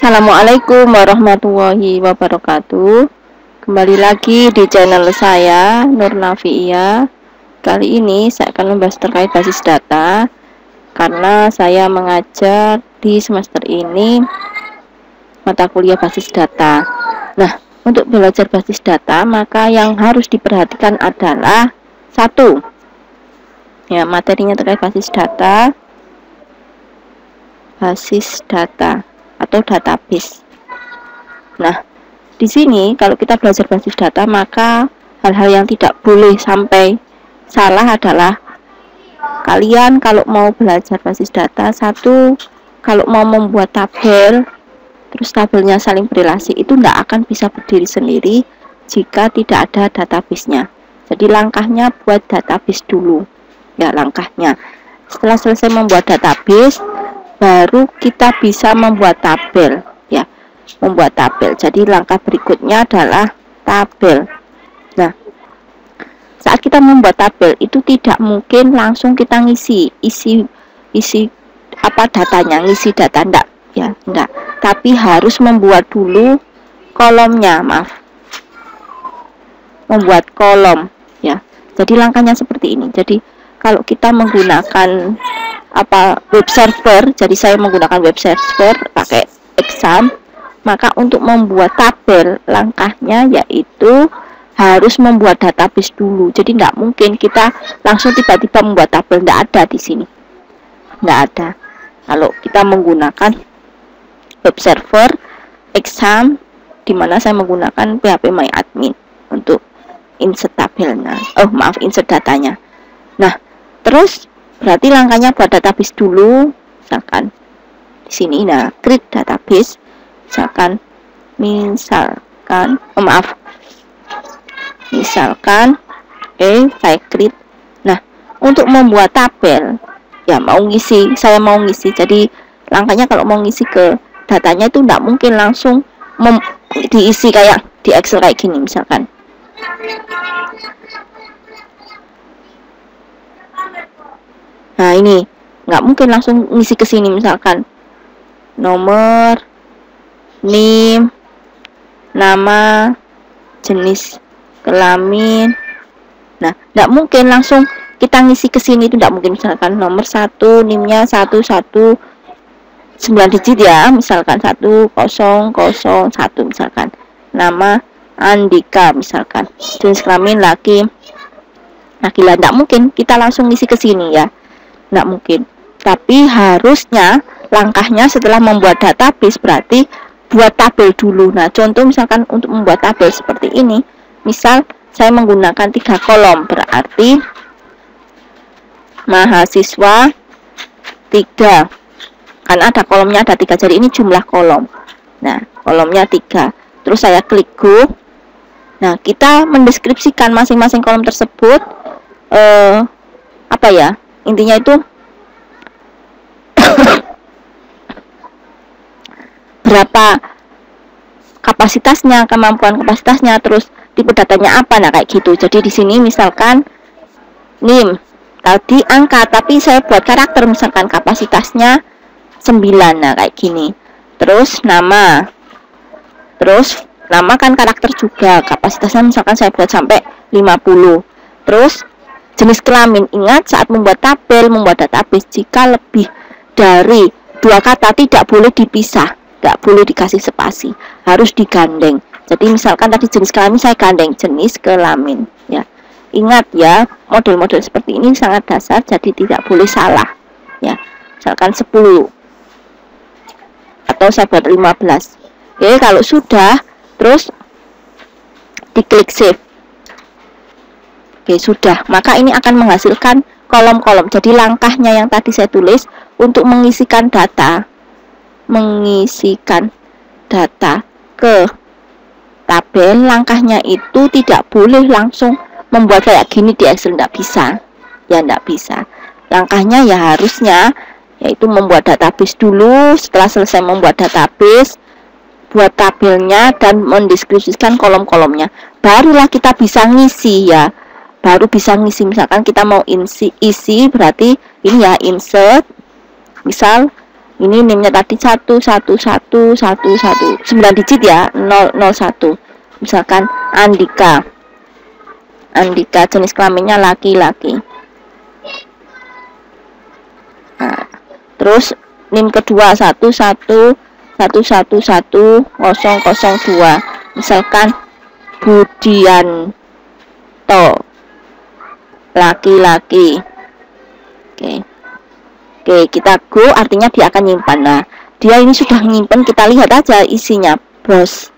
Assalamualaikum warahmatullahi wabarakatuh. Kembali lagi di channel saya, Nur Nafiia. Kali ini saya akan membahas terkait basis data, karena saya mengajar di semester ini mata kuliah basis data. Nah, untuk belajar basis data, maka yang harus diperhatikan adalah satu, ya, materinya terkait basis data atau database. Nah, di sini kalau kita belajar basis data, maka hal-hal yang tidak boleh sampai salah adalah kalian kalau mau belajar basis data, satu, kalau mau membuat tabel, terus tabelnya saling berrelasi, itu tidak akan bisa berdiri sendiri jika tidak ada database-nya. Jadi langkahnya buat database dulu, ya, langkahnya. Setelah selesai membuat database, baru kita bisa membuat tabel, ya, membuat tabel. Jadi langkah berikutnya adalah tabel. Nah, saat kita membuat tabel itu tidak mungkin langsung kita isi apa datanya, ngisi data, enggak, ya, enggak. Tapi harus membuat dulu kolomnya, membuat kolom, ya. Jadi langkahnya seperti ini. Jadi kalau kita menggunakan web server, jadi saya menggunakan web server pakai exam, maka untuk membuat tabel langkahnya yaitu harus membuat database dulu. Jadi tidak mungkin kita langsung tiba-tiba membuat tabel, tidak ada di sini, tidak ada. Kalau kita menggunakan web server exam, dimana saya menggunakan PHP MyAdmin untuk insert tabelnya, insert datanya. Nah, terus berarti langkahnya buat database dulu, misalkan di sini, nah, create database, misalkan saya create. Nah, untuk membuat tabel, ya, saya mau ngisi, jadi langkahnya kalau mau ngisi ke datanya itu tidak mungkin langsung diisi kayak di Excel kayak gini, misalkan. Nah, ini nggak mungkin langsung ngisi ke sini, misalkan nomor, NIM, nama, jenis kelamin. Nah, nggak mungkin langsung kita ngisi ke sini, itu nggak mungkin. Misalkan nomor 1, NIM-nya 119 digit, ya, misalkan 1001, misalkan nama Andika, misalkan jenis kelamin laki, lah, nggak mungkin kita langsung ngisi ke sini, ya. Nggak mungkin. Tapi harusnya langkahnya setelah membuat database berarti buat tabel dulu. Nah, contoh misalkan untuk membuat tabel seperti ini, misal saya menggunakan 3 kolom, berarti mahasiswa 3, kan ada kolomnya, ada 3, jadi ini jumlah kolom. Nah, kolomnya 3. Terus saya klik go. Nah, kita mendeskripsikan masing-masing kolom tersebut, intinya itu berapa kapasitasnya, kemampuan kapasitasnya, terus tipe datanya apa, nah, kayak gitu. Jadi di sini misalkan NIM tadi angka, tapi saya buat karakter, misalkan kapasitasnya 9, nah, kayak gini. Terus nama kan karakter juga, kapasitasnya misalkan saya buat sampai 50. Terus jenis kelamin, ingat saat membuat tabel, membuat database, jika lebih dari 2 kata tidak boleh dipisah, tidak boleh dikasih spasi, harus digandeng. Jadi misalkan tadi jenis kelamin, saya gandeng jenis kelamin, ya. Ingat, ya, model-model seperti ini sangat dasar, jadi tidak boleh salah, ya. Misalkan 10 atau saya buat 15. Oke, kalau sudah, terus diklik save. Oke, sudah. Maka ini akan menghasilkan kolom-kolom. Jadi langkahnya yang tadi saya tulis untuk mengisikan data ke tabel, langkahnya itu tidak boleh langsung membuat kayak gini di Excel, tidak bisa. Ya, tidak bisa. Langkahnya ya harusnya yaitu membuat database dulu. Setelah selesai membuat database, buat tabelnya dan mendeskripsikan kolom-kolomnya. Barulah kita bisa ngisi, ya. Baru bisa ngisi, misalkan kita mau isi berarti ini, ya, insert, misal Ini NIM-nya tadi 11111 9 digit ya, 001. Misalkan Andika. Andika jenis kelaminnya laki-laki. Nah, terus NIM kedua 1111002. Misalkan Budianto laki-laki. Oke, kita go, artinya dia akan nyimpan. Nah, dia ini sudah nyimpan, kita lihat aja isinya, bos.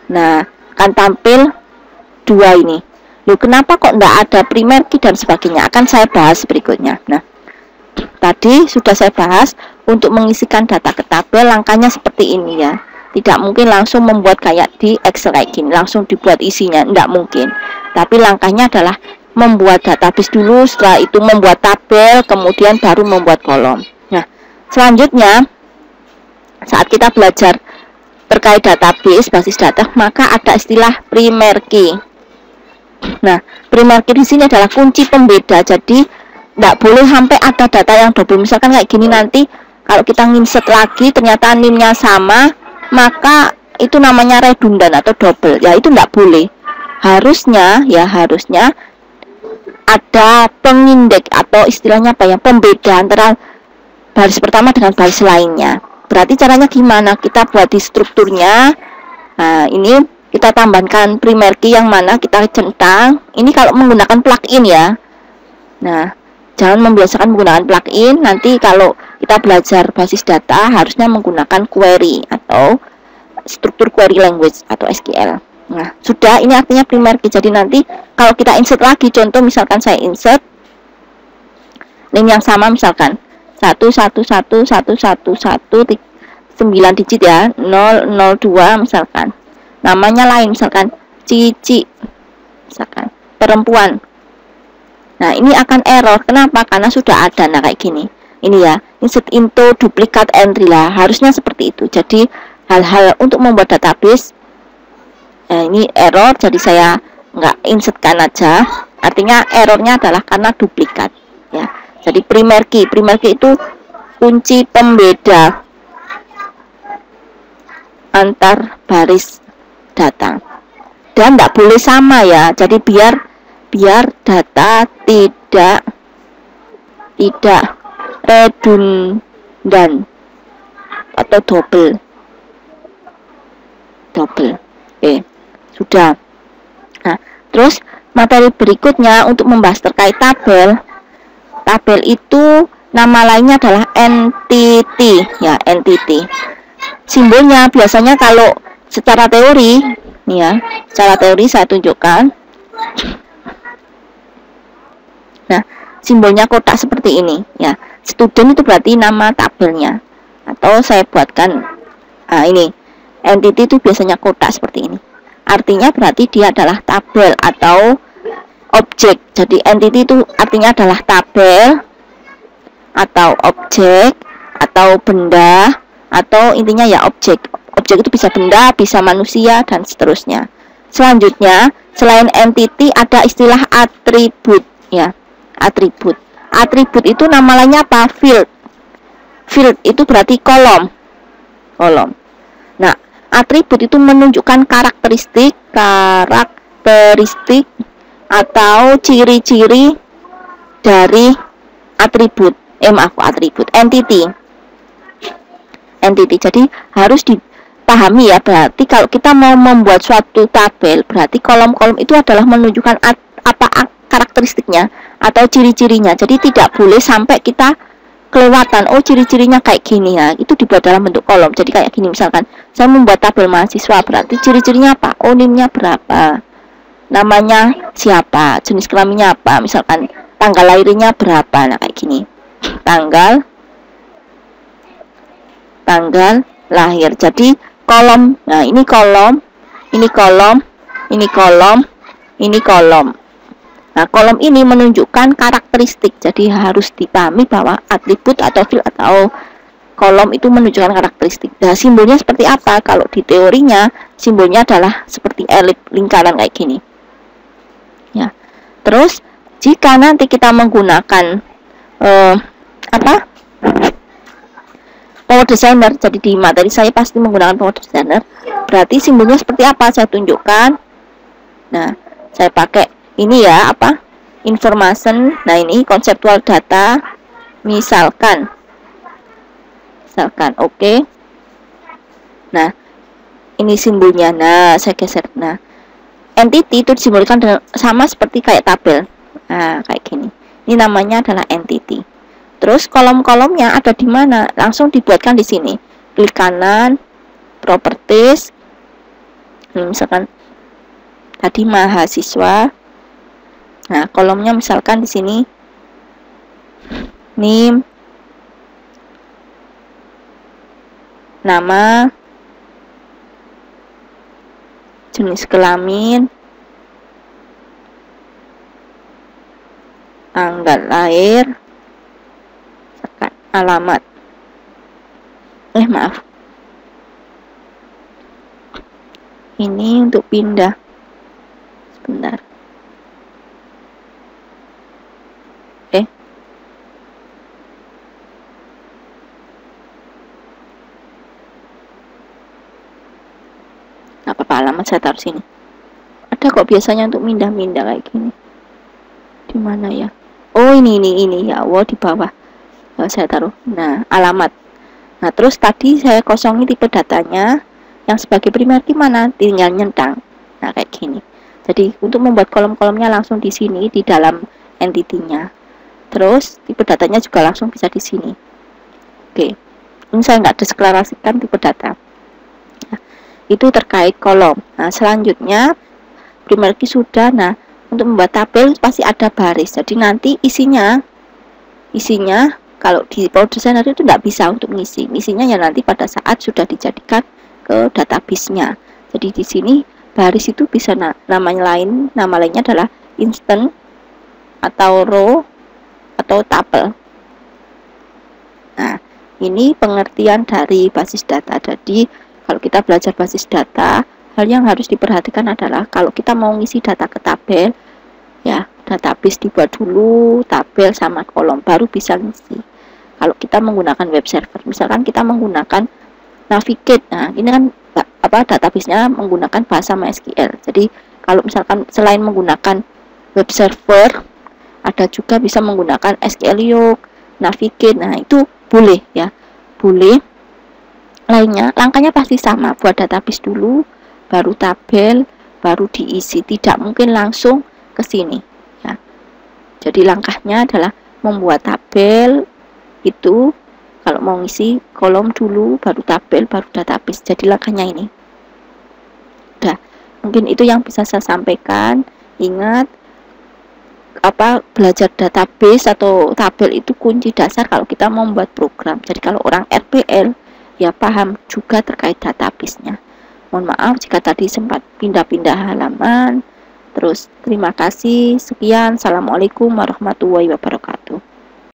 Nah, akan tampil 2 ini. Loh, kenapa kok enggak ada primer key dan sebagainya? Akan saya bahas berikutnya. Nah, tadi sudah saya bahas untuk mengisikan data ke tabel, langkahnya seperti ini ya. Tidak mungkin langsung membuat kayak di Excel kayak gini, langsung dibuat isinya, enggak mungkin. Tapi langkahnya adalah membuat database dulu, setelah itu membuat tabel, kemudian baru membuat kolom. Nah, selanjutnya saat kita belajar terkait database, basis data, maka ada istilah primer key. Nah, primer key di sini adalah kunci pembeda. Jadi tidak boleh sampai ada data yang double. Misalkan kayak gini, nanti kalau kita insert lagi ternyata NIM-nya sama, maka itu namanya redundant atau double. Ya, itu tidak boleh. Harusnya ada pengindeks atau istilahnya apa ya, pembeda antara baris pertama dengan baris lainnya. Berarti caranya gimana? Kita buat di strukturnya. Nah, ini kita tambahkan primer key yang mana kita centang. Ini kalau menggunakan plugin ya. Nah, jangan membiasakan menggunakan plugin. Nanti kalau kita belajar basis data harusnya menggunakan query atau struktur query language atau SQL. Nah, sudah, ini artinya primer key. Jadi nanti kalau kita insert lagi, contoh misalkan saya insert NIM yang sama, misalkan 1111119 digit ya, 002 misalkan. Namanya lain, misalkan Cici, misalkan perempuan. Nah, ini akan error. Kenapa? Karena sudah ada. Nah, kayak gini. Ini ya, insert into duplicate entry lah. Harusnya seperti itu. Jadi hal-hal untuk membuat database, ini error, jadi saya nggak insertkan aja. Artinya errornya adalah karena duplikat ya. Jadi primer key itu kunci pembeda antar baris data, dan nggak boleh sama ya. Jadi biar data tidak redundant atau double. Oke, sudah. Nah, terus materi berikutnya untuk membahas terkait tabel. Tabel itu nama lainnya adalah entity ya, entity. Simbolnya biasanya kalau secara teori nih ya, secara teori saya tunjukkan. Nah, simbolnya kotak seperti ini ya. Student itu berarti nama tabelnya. Atau saya buatkan ini. Entity itu biasanya kotak seperti ini. Artinya berarti dia adalah tabel atau objek. Jadi entity itu artinya adalah tabel atau objek atau benda, atau intinya ya objek. Objek itu bisa benda, bisa manusia, dan seterusnya. Selanjutnya, selain entity ada istilah atribut ya. Atribut itu nama lainnya apa? Field itu berarti kolom. Nah, atribut itu menunjukkan karakteristik atau ciri-ciri dari atribut entity. Jadi harus dipahami ya, berarti kalau kita mau membuat suatu tabel, berarti kolom-kolom itu adalah menunjukkan apa karakteristiknya atau ciri-cirinya. Jadi tidak boleh sampai kita kelewatan, oh ciri-cirinya kayak gini ya, itu dibuat dalam bentuk kolom. Jadi kayak gini, misalkan saya membuat tabel mahasiswa, berarti ciri-cirinya apa? Oh, NIM-nya berapa, namanya siapa, jenis kelaminnya apa, misalkan tanggal lahirnya berapa. Nah, kayak gini, tanggal lahir. Jadi kolom. Nah, ini kolom. Nah, kolom ini menunjukkan karakteristik. Jadi harus dipahami bahwa atribut atau field atau kolom itu menunjukkan karakteristik. Nah, simbolnya seperti apa? Kalau di teorinya simbolnya adalah seperti elip, lingkaran kayak gini. Ya. Terus jika nanti kita menggunakan Power Designer. Jadi di materi saya pasti menggunakan Power Designer. Berarti simbolnya seperti apa? Saya tunjukkan. Nah, saya pakai ini ya, apa? Information. Nah, ini conceptual data. Misalkan, oke. Nah, ini simbolnya. Nah, saya geser. Nah, entity itu disimbolkan sama seperti kayak tabel. Nah, kayak gini. Ini namanya adalah entity. Terus kolom-kolomnya ada di mana? Langsung dibuatkan di sini. Klik kanan, properties. Misalkan tadi mahasiswa. Nah, kolomnya misalkan di sini name, nama, jenis kelamin, tanggal lahir, alamat. Maaf. Ini untuk pindah. Sebentar. Apa alamat saya taruh sini. Ada kok biasanya untuk pindah-pindah kayak gini. Di mana ya? Oh, ini ya. Wow, di bawah. Saya taruh. Nah, alamat. Nah, terus tadi saya kosongi tipe datanya. Yang sebagai primer gimana? Tinggal nyentang. Nah, kayak gini. Jadi, untuk membuat kolom-kolomnya langsung di sini, di dalam entity-nya. Terus, tipe datanya juga langsung bisa di sini. Oke. Ini saya nggak deklarasikan tipe data. Nah, itu terkait kolom. Nah, selanjutnya, primer key sudah. Nah, untuk membuat tabel pasti ada baris. Jadi, nanti isinya kalau di Power Designer itu tidak bisa untuk ngisi. Isinya ya nanti pada saat sudah dijadikan ke database-nya. Jadi di sini baris itu bisa nama lainnya adalah instant atau row atau tuple. Nah, ini pengertian dari basis data. Jadi kalau kita belajar basis data, hal yang harus diperhatikan adalah kalau kita mau ngisi data ke tabel, ya database dibuat dulu, tabel sama kolom baru bisa ngisi. Kalau kita menggunakan web server, misalkan kita menggunakan Navigate, nah ini kan database-nya menggunakan bahasa MySQL. Jadi kalau misalkan selain menggunakan web server, ada juga bisa menggunakan SQLioke, Navigate. Nah itu boleh ya, boleh. Lainnya langkahnya pasti sama, buat database dulu, baru tabel, baru diisi. Tidak mungkin langsung ke sini. Jadi langkahnya adalah membuat tabel itu, kalau mau ngisi kolom dulu, baru tabel, baru database. Jadi langkahnya ini. Udah, mungkin itu yang bisa saya sampaikan. Ingat, belajar database atau tabel itu kunci dasar kalau kita mau membuat program. Jadi kalau orang RPL ya paham juga terkait database-nya. Mohon maaf jika tadi sempat pindah-pindah halaman. Terus terima kasih, sekian, assalamualaikum warahmatullahi wabarakatuh.